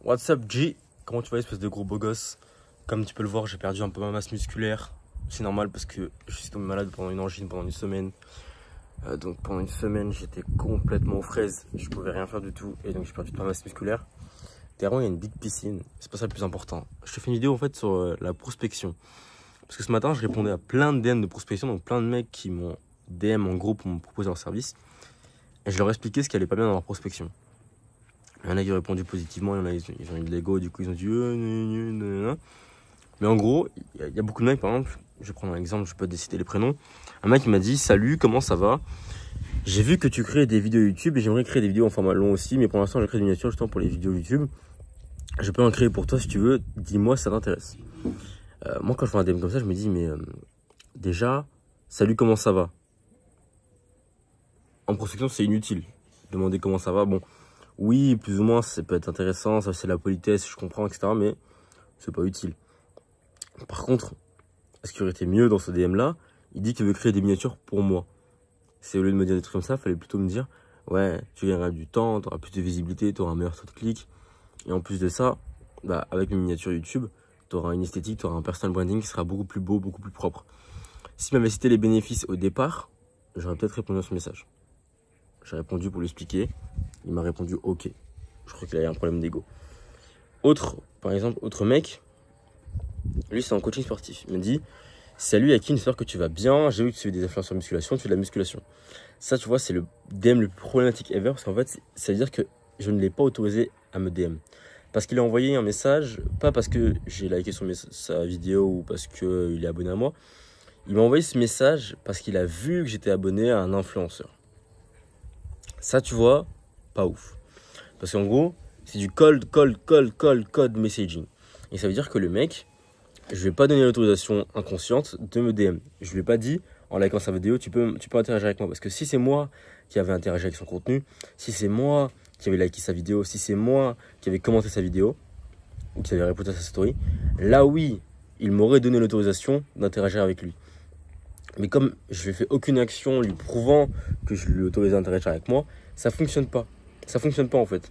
What's up G? Comment tu vas, espèce de gros beau gosse? Comme tu peux le voir, j'ai perdu un peu ma masse musculaire. C'est normal parce que je suis tombé malade pendant une angine, pendant une semaine. Donc pendant une semaine, j'étais complètement aux fraises. Je pouvais rien faire du tout et donc j'ai perdu toute ma masse musculaire. Derrière, il y a une big piscine. C'est pas ça le plus important. Je te fais une vidéo en fait sur la prospection. Parce que ce matin, je répondais à plein de DM de prospection. Donc plein de mecs qui m'ont DM en groupe pour me proposer leur service. Et je leur expliquais ce qui allait pas bien dans leur prospection. Il y en a qui ont répondu positivement, il y en a ils ont eu de l'ego, du coup ils ont dit mais en gros, il y a beaucoup de mecs, par exemple, je vais prendre un exemple, je peux décider les prénoms. Un mec qui m'a dit: salut, comment ça va? J'ai vu que tu crées des vidéos YouTube et j'aimerais créer des vidéos en format long aussi, mais pour l'instant je crée des miniatures justement pour les vidéos YouTube. Je peux en créer pour toi si tu veux, dis-moi si ça t'intéresse. Moi quand je vois un DM comme ça, je me dis mais déjà, salut, comment ça va? En prospection c'est inutile. Demander comment ça va, bon. Oui, plus ou moins, ça peut être intéressant, ça c'est la politesse, je comprends, etc. Mais c'est pas utile. Par contre, ce qui aurait été mieux dans ce DM-là, il dit qu'il veut créer des miniatures pour moi. C'est au lieu de me dire des trucs comme ça, il fallait plutôt me dire: ouais, tu gagneras du temps, tu auras plus de visibilité, tu auras un meilleur taux de clic. Et en plus de ça, bah, avec mes miniatures YouTube, tu auras une esthétique, tu auras un personal branding qui sera beaucoup plus beau, beaucoup plus propre. S'il m'avait cité les bénéfices au départ, j'aurais peut-être répondu à ce message. J'ai répondu pour lui expliquer. Il m'a répondu OK. Je crois qu'il a eu un problème d'ego. Par exemple, autre mec, lui c'est en coaching sportif. Il me dit: salut Akin, j'espère que tu vas bien. J'ai vu que tu fais des influenceurs en musculation, tu fais de la musculation. Ça, tu vois, c'est le DM le plus problématique ever parce qu'en fait, ça veut dire que je ne l'ai pas autorisé à me DM. Parce qu'il a envoyé un message, pas parce que j'ai liké sa vidéo ou parce qu'il est abonné à moi. Il m'a envoyé ce message parce qu'il a vu que j'étais abonné à un influenceur. Ça, tu vois, pas ouf. Parce qu'en gros, c'est du cold messaging. Et ça veut dire que le mec, je lui ai pas donné l'autorisation inconsciente de me DM. Je lui ai pas dit, en likant sa vidéo, tu peux interagir avec moi. Parce que si c'est moi qui avais interagi avec son contenu, si c'est moi qui avais liké sa vidéo, si c'est moi qui avais commenté sa vidéo, ou qui avait répondu à sa story, là oui, il m'aurait donné l'autorisation d'interagir avec lui. Mais comme je lui ai fait aucune action lui prouvant que je lui autorisais à interagir avec moi, ça fonctionne pas. Ça fonctionne pas en fait.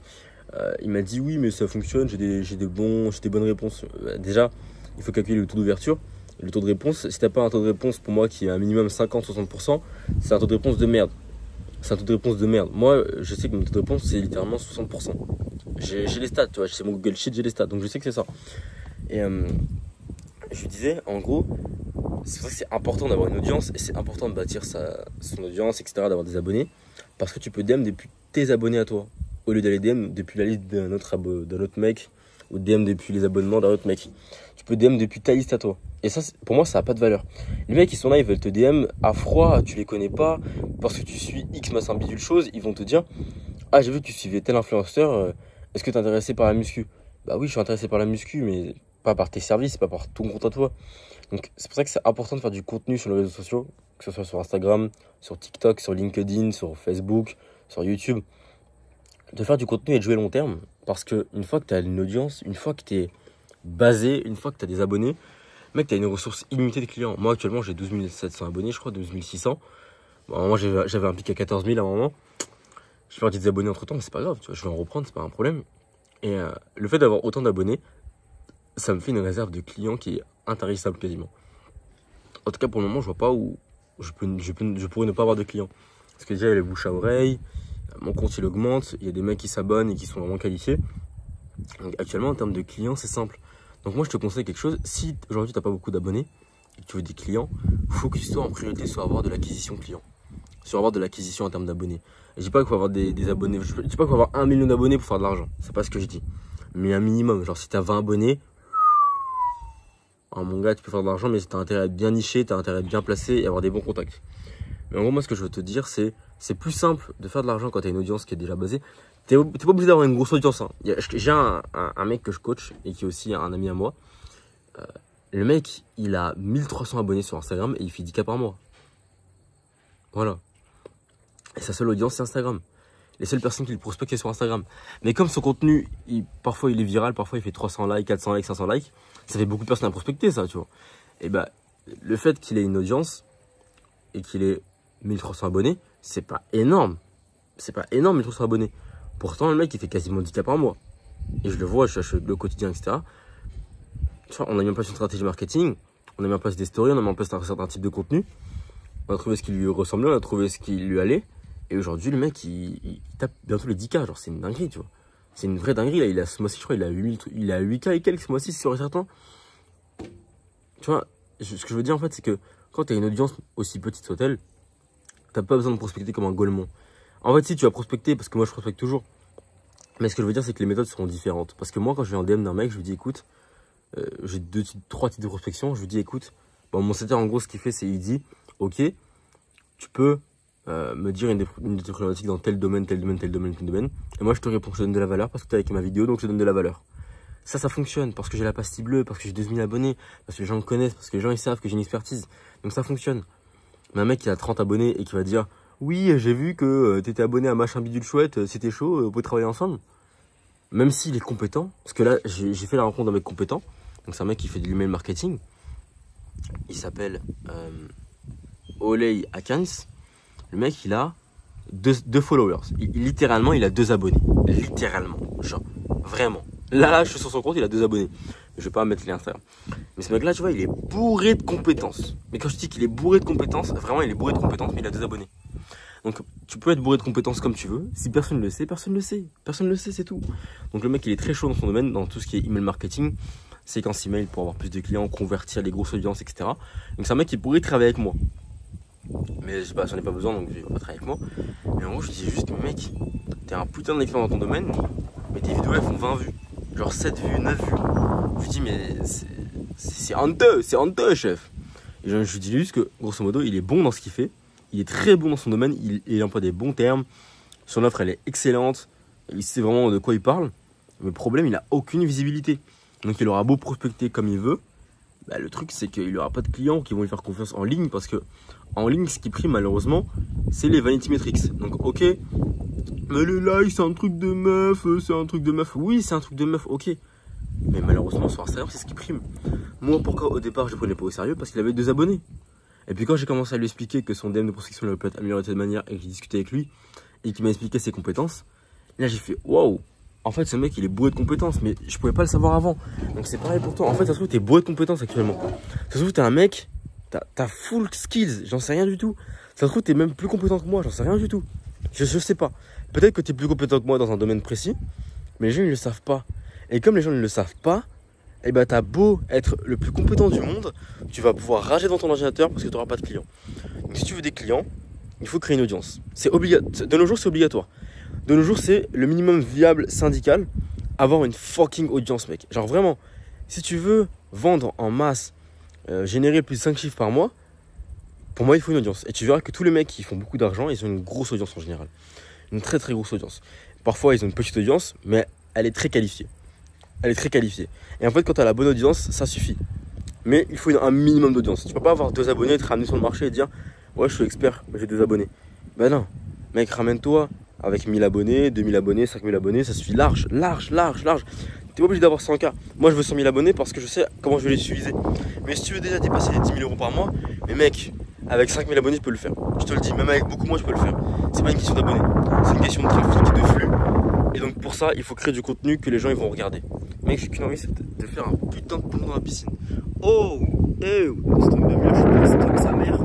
Il m'a dit: oui, mais ça fonctionne, j'ai des bonnes réponses. Déjà, il faut calculer le taux d'ouverture. Le taux de réponse, si t'as pas un taux de réponse pour moi qui est un minimum 50-60%, c'est un taux de réponse de merde. C'est un taux de réponse de merde. Moi, je sais que mon taux de réponse, c'est littéralement 60%. J'ai les stats, tu vois, c'est mon Google Sheet, j'ai les stats, donc je sais que c'est ça. Et je lui disais, en gros, c'est vrai que c'est important d'avoir une audience et c'est important de bâtir son audience, etc., d'avoir des abonnés, parce que tu peux DM depuis tes abonnés à toi, au lieu d'aller DM depuis la liste d'un autre mec, ou DM depuis les abonnements d'un autre mec. Tu peux DM depuis ta liste à toi. Et ça, pour moi, ça n'a pas de valeur. Les mecs, ils sont là, ils veulent te DM à froid, tu les connais pas, parce que tu suis X machin bidule chose, ils vont te dire: ah, j'ai vu que tu suivais tel influenceur, est-ce que tu es intéressé par la muscu? Bah oui, je suis intéressé par la muscu, mais pas par tes services, pas par ton compte à toi. Donc c'est pour ça que c'est important de faire du contenu sur les réseaux sociaux, que ce soit sur Instagram, sur TikTok, sur LinkedIn, sur Facebook, sur YouTube. De faire du contenu et de jouer long terme, parce que une fois que tu as une audience, une fois que tu es basé, une fois que tu as des abonnés, mec, tu as une ressource illimitée de clients. Moi actuellement j'ai 12 700 abonnés, je crois, 12 600. Bon, à un moment j'avais un pic à 14 000 à un moment. J'ai perdu des abonnés entre temps, mais c'est pas grave, tu vois, je vais en reprendre, c'est pas un problème. Et le fait d'avoir autant d'abonnés, ça me fait une réserve de clients qui est intarissable quasiment. En tout cas, pour le moment, je vois pas où je pourrais ne pas avoir de clients. Parce que déjà, il y a les bouche à oreille, mon compte il augmente, il y a des mecs qui s'abonnent et qui sont vraiment qualifiés. Donc actuellement, en termes de clients, c'est simple. Donc moi, je te conseille quelque chose. Si aujourd'hui, tu n'as pas beaucoup d'abonnés et que tu veux des clients, focus-toi en priorité sur avoir de l'acquisition client. Sur avoir de l'acquisition en termes d'abonnés. Je dis pas qu'il faut avoir des abonnés. Je dis pas qu'il faut avoir 1 million d'abonnés pour faire de l'argent. C'est pas ce que je dis. Mais un minimum. Genre, si tu as 20 abonnés, mon gars, tu peux faire de l'argent, mais tu as intérêt à être bien niché, tu as intérêt à être bien placé et avoir des bons contacts. Mais en gros, moi, ce que je veux te dire, c'est plus simple de faire de l'argent quand tu as une audience qui est déjà basée. Tu n'es pas obligé d'avoir une grosse audience. Hein. J'ai un mec que je coach et qui est aussi un ami à moi. Le mec, il a 1300 abonnés sur Instagram et il fait 10K par mois. Voilà. Et sa seule audience, c'est Instagram. Les seules personnes qui le prospectent, c'est sur Instagram. Mais comme son contenu, parfois il est viral, parfois il fait 300 likes, 400 likes, 500 likes, ça fait beaucoup de personnes à prospecter, ça, tu vois. Et bah, le fait qu'il ait une audience et qu'il ait 1300 abonnés, c'est pas énorme. C'est pas énorme, 1300 abonnés. Pourtant, le mec, il fait quasiment 10K par mois. et je le vois, je cherche le quotidien, etc. Tu vois, on a mis en place une stratégie marketing, on a mis en place des stories, on a mis en place un certain type de contenu. On a trouvé ce qui lui ressemblait, on a trouvé ce qui lui allait. Et aujourd'hui, le mec, il tape bientôt les 10K. Genre, c'est une dinguerie, tu vois. C'est une vraie dinguerie. Là, il a ce mois-ci, je crois, il a 8K et quelques ce mois-ci, c'est sûr et certain. Tu vois, ce que je veux dire, en fait, c'est que quand tu as une audience aussi petite soit-elle, t'as pas besoin de prospecter comme un golemon. En fait, si tu vas prospecter, parce que moi, je prospecte toujours. Mais ce que je veux dire, c'est que les méthodes seront différentes. Parce que moi, quand je vais en DM d'un mec, je lui dis, écoute, j'ai 3 types de prospection. Je lui dis, écoute, bon, mon setter, en gros, ce qu'il fait, c'est il dit, ok, tu peux me dire une des problématiques dans tel domaine, tel domaine, tel domaine, tel domaine. Et moi, je te réponds, je te donne de la valeur parce que tu es avec ma vidéo, donc je te donne de la valeur. Ça fonctionne parce que j'ai la pastille bleue, parce que j'ai 2000 abonnés, parce que les gens me connaissent, parce que les gens ils savent que j'ai une expertise. Donc ça fonctionne. Mais un mec qui a 30 abonnés et qui va dire, oui, j'ai vu que tu étais abonné à machin bidule chouette, c'était chaud, on peut travailler ensemble. Même s'il est compétent, parce que là, j'ai fait la rencontre d'un mec compétent. Donc c'est un mec qui fait de l'email marketing. Il s'appelle Oley Akans. Le mec, il a deux followers. Littéralement, il a 2 abonnés. Littéralement. Genre, vraiment. Là, je suis sur son compte, il a 2 abonnés. Je vais pas mettre les liens Instagram. Mais ce mec-là, tu vois, il est bourré de compétences. Mais quand je dis qu'il est bourré de compétences, vraiment, il est bourré de compétences, mais il a 2 abonnés. Donc, tu peux être bourré de compétences comme tu veux. Si personne ne le sait, personne ne le sait. Personne ne le sait, c'est tout. Donc, le mec, il est très chaud dans son domaine, dans tout ce qui est email marketing, séquence email pour avoir plus de clients, convertir les grosses audiences, etc. Donc, c'est un mec qui pourrait travailler avec moi. Mais je sais pas, j'en ai pas besoin, donc il va pas travailler avec moi. Mais en gros, je dis juste, mais mec, t'es un putain d'expert dans ton domaine, mais tes vidéos elles font 20 vues. Genre 7 vues, 9 vues. Je lui dis, mais c'est honteux, chef. Et je lui dis juste que, grosso modo, il est bon dans ce qu'il fait. Il est très bon dans son domaine, il emploie des bons termes. Son offre, elle est excellente. Il sait vraiment de quoi il parle. Mais le problème, il a aucune visibilité. Donc il aura beau prospecter comme il veut. Bah, le truc, c'est qu'il n'aura pas de clients qui vont lui faire confiance en ligne parce que en ligne, ce qui prime malheureusement, c'est les vanity metrics. Donc, ok, mais les likes, c'est un truc de meuf, c'est un truc de meuf. Oui, c'est un truc de meuf, ok. Mais malheureusement, sur Instagram, c'est ce qui prime. Moi, pourquoi au départ, je le prenais pas au sérieux? Parce qu'il avait 2 abonnés. Et puis, quand j'ai commencé à lui expliquer que son DM de prospection peut être amélioré de cette manière et que j'ai discuté avec lui et qu'il m'a expliqué ses compétences, là, j'ai fait waouh. En fait, ce mec, il est bourré de compétences, mais je pouvais pas le savoir avant. Donc, c'est pareil pour toi. En fait, ça se trouve, t'es bourré de compétences actuellement. Ça se trouve, t'es un mec, t'as full skills, j'en sais rien du tout. Ça se trouve, t'es même plus compétent que moi, j'en sais rien du tout. Je sais pas. Peut-être que t'es plus compétent que moi dans un domaine précis, mais les gens, ils ne le savent pas. Et comme les gens ne le savent pas, eh ben, t'as beau être le plus compétent du monde, tu vas pouvoir rager dans ton ordinateur parce que t'auras pas de clients. Donc, si tu veux des clients, il faut créer une audience. C'est obligatoire. De nos jours, c'est obligatoire. De nos jours, c'est le minimum viable syndical, avoir une fucking audience, mec. Genre vraiment, si tu veux vendre en masse, générer plus de 5 chiffres par mois, pour moi, il faut une audience. Et tu verras que tous les mecs qui font beaucoup d'argent, ils ont une grosse audience en général. Une très très grosse audience. Parfois, ils ont une petite audience, mais elle est très qualifiée. Elle est très qualifiée. Et en fait, quand tu as la bonne audience, ça suffit. Mais il faut un minimum d'audience. Tu peux pas avoir 2 abonnés, te ramener sur le marché et dire « Ouais, je suis expert, mais j'ai 2 abonnés. » Ben non, mec, ramène-toi. Avec 1000 abonnés, 2000 abonnés, 5000 abonnés, ça suffit large. T'es obligé d'avoir 100K. Moi, je veux 100 000 abonnés parce que je sais comment je vais les utiliser. Mais si tu veux déjà dépasser les 10 000 euros par mois, mais mec, avec 5000 abonnés, tu peux le faire. Je te le dis, même avec beaucoup moins, je peux le faire. C'est pas une question d'abonnés, c'est une question de trafic, de flux. Et donc, pour ça, il faut créer du contenu que les gens ils vont regarder. Mec, j'ai qu'une envie, c'est de faire un putain de plongeon dans la piscine. Oh, ce truc de vieux, je suis pas stock sa mère.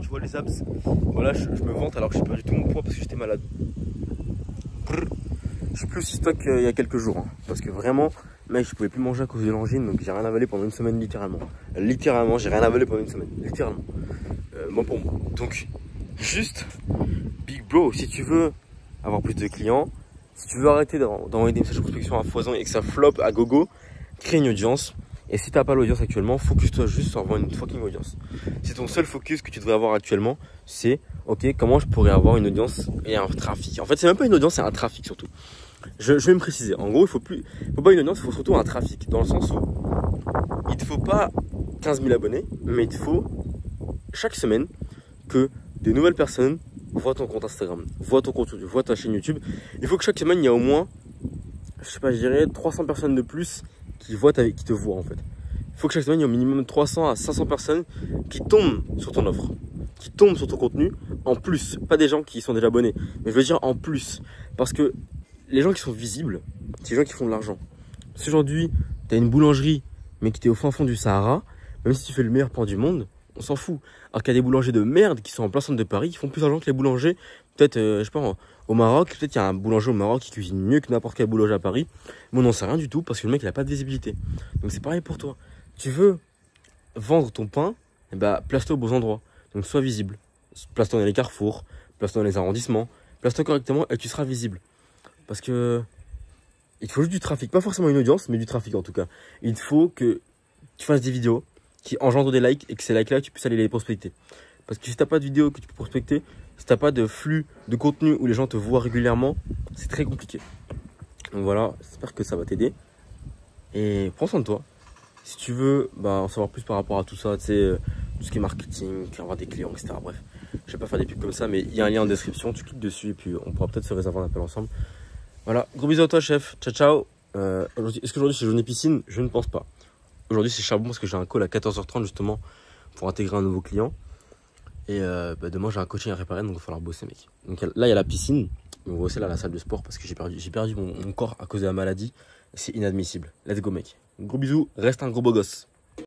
Tu vois les abs. Voilà, je me vante alors que j'ai perdu tout mon poids parce que j'étais malade. Je suis plus aussi stock qu'il y a quelques jours. Hein, parce que vraiment, mec, je pouvais plus manger à cause de l'angine. Donc j'ai rien avalé pendant une semaine littéralement. Littéralement, j'ai rien avalé pendant une semaine. Littéralement. Moi pour moi. Donc, juste, big bro, si tu veux avoir plus de clients, si tu veux arrêter d'envoyer des messages de prospection à foison et que ça flop à gogo, crée une audience. Et si t'as pas l'audience actuellement, focus-toi juste sur avoir une fucking audience. C'est ton seul focus que tu devrais avoir actuellement, c'est ok, comment je pourrais avoir une audience et un trafic. En fait, c'est même pas une audience, c'est un trafic surtout. Je vais me préciser. En gros, il faut pas une audience, il faut surtout un trafic. Dans le sens où il te faut pas 15 000 abonnés, mais il te faut chaque semaine que des nouvelles personnes voient ton compte Instagram, voient ton contenu, voient ta chaîne YouTube. Il faut que chaque semaine, il y a au moins, je sais pas, je dirais 300 personnes de plus qui te voient en fait. Il faut que chaque semaine, il y ait au minimum 300 à 500 personnes qui tombent sur ton offre, qui tombent sur ton contenu en plus. Pas des gens qui sont déjà abonnés, mais je veux dire en plus. Parce que les gens qui sont visibles, c'est les gens qui font de l'argent. Si aujourd'hui, tu as une boulangerie, mais qui t'es au fin fond du Sahara, même si tu fais le meilleur pain du monde, on s'en fout. Alors qu'il y a des boulangers de merde qui sont en plein centre de Paris, qui font plus d'argent que les boulangers, peut-être, je sais pas, au Maroc, peut-être qu'il y a un boulanger au Maroc qui cuisine mieux que n'importe quel boulanger à Paris, mais on n'en sait rien du tout parce que le mec il a pas de visibilité. Donc c'est pareil pour toi. Tu veux vendre ton pain, eh ben, place-toi aux beaux endroits. Donc sois visible. Place-toi dans les carrefours, place-toi dans les arrondissements, place-toi correctement et tu seras visible. Parce que il te faut juste du trafic, pas forcément une audience, mais du trafic en tout cas. Il te faut que tu fasses des vidéos qui engendrent des likes et que ces likes-là, tu puisses aller les prospecter. Parce que si tu n'as pas de vidéos que tu peux prospecter, si tu n'as pas de flux de contenu où les gens te voient régulièrement, c'est très compliqué. Donc voilà, j'espère que ça va t'aider. Et prends soin de toi. Si tu veux en savoir plus par rapport à tout ça, tu sais, tout ce qui est marketing, avoir des clients, etc. Bref, je vais pas faire des pubs comme ça, mais il y a un lien en description, tu cliques dessus et puis on pourra peut-être se réserver un appel ensemble. Voilà, gros bisous à toi chef, ciao ciao. Est-ce qu'aujourd'hui c'est journée piscine? Je ne pense pas. Aujourd'hui c'est charbon parce que j'ai un call à 14h30 justement pour intégrer un nouveau client. Et demain j'ai un coaching à réparer donc il va falloir bosser mec. Donc là il y a la piscine, mais on va bosser là à la salle de sport parce que j'ai perdu mon corps à cause de la maladie. C'est inadmissible. Let's go mec. Gros bisous, reste un gros beau gosse.